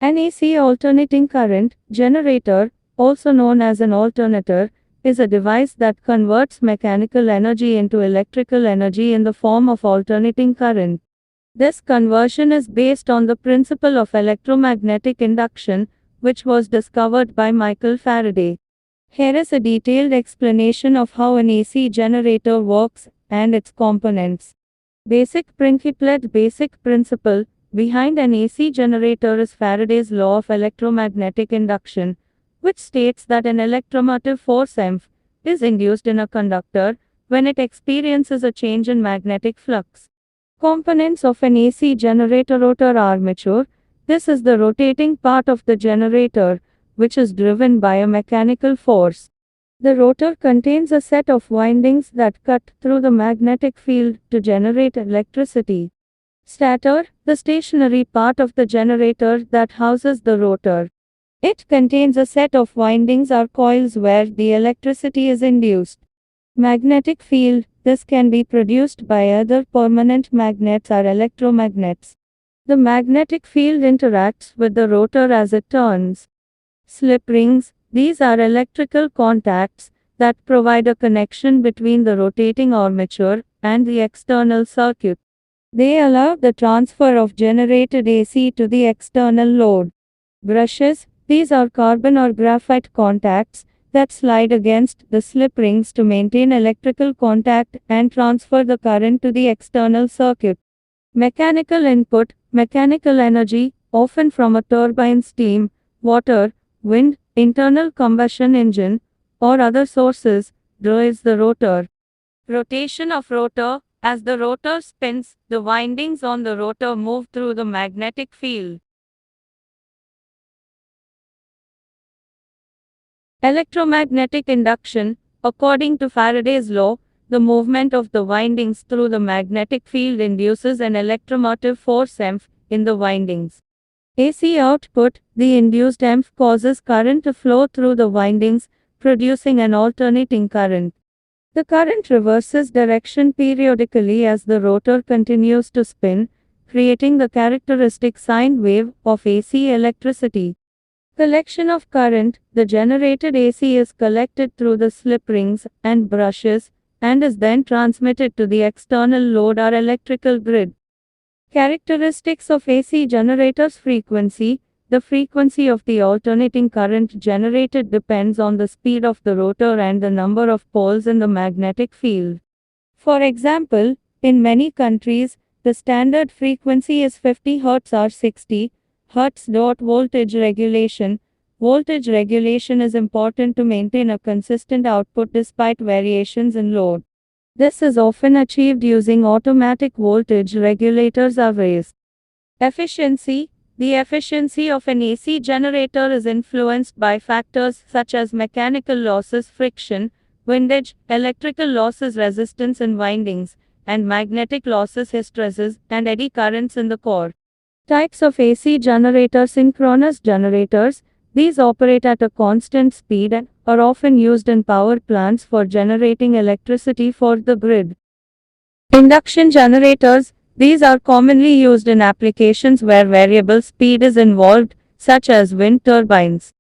An AC alternating current generator, also known as an alternator, is a device that converts mechanical energy into electrical energy in the form of alternating current. This conversion is based on the principle of electromagnetic induction, which was discovered by Michael Faraday. Here is a detailed explanation of how an AC generator works and its components. Basic principle behind an AC generator is Faraday's law of electromagnetic induction, which states that an electromotive force EMF is induced in a conductor when it experiences a change in magnetic flux. Components of an AC generator: rotor armature. This is the rotating part of the generator, which is driven by a mechanical force. The rotor contains a set of windings that cut through the magnetic field to generate electricity. Stator, the stationary part of the generator that houses the rotor. It contains a set of windings or coils where the electricity is induced. Magnetic field, this can be produced by either permanent magnets or electromagnets. The magnetic field interacts with the rotor as it turns. Slip rings, these are electrical contacts that provide a connection between the rotating armature and the external circuit. They allow the transfer of generated AC to the external load. Brushes, these are carbon or graphite contacts that slide against the slip rings to maintain electrical contact and transfer the current to the external circuit. Mechanical input, mechanical energy, often from a turbine, steam, water, wind, internal combustion engine, or other sources, drives the rotor. Rotation of rotor. As the rotor spins, the windings on the rotor move through the magnetic field. Electromagnetic induction. According to Faraday's law, the movement of the windings through the magnetic field induces an electromotive force EMF in the windings. AC output. The induced EMF causes current to flow through the windings, producing an alternating current. The current reverses direction periodically as the rotor continues to spin, creating the characteristic sine wave of AC electricity. Collection of current. The generated AC is collected through the slip rings and brushes and is then transmitted to the external load or electrical grid. Characteristics of AC generators: frequency. The frequency of the alternating current generated depends on the speed of the rotor and the number of poles in the magnetic field. For example, in many countries, the standard frequency is 50 Hz or 60 Hz. Voltage regulation. Voltage regulation is important to maintain a consistent output despite variations in load. This is often achieved using automatic voltage regulators or arrays. Efficiency. The efficiency of an AC generator is influenced by factors such as mechanical losses, friction, windage, electrical losses, resistance in windings, and magnetic losses, hysteresis, and eddy currents in the core. Types of AC generators: synchronous generators. These operate at a constant speed and are often used in power plants for generating electricity for the grid. Induction generators. These are commonly used in applications where variable speed is involved, such as wind turbines.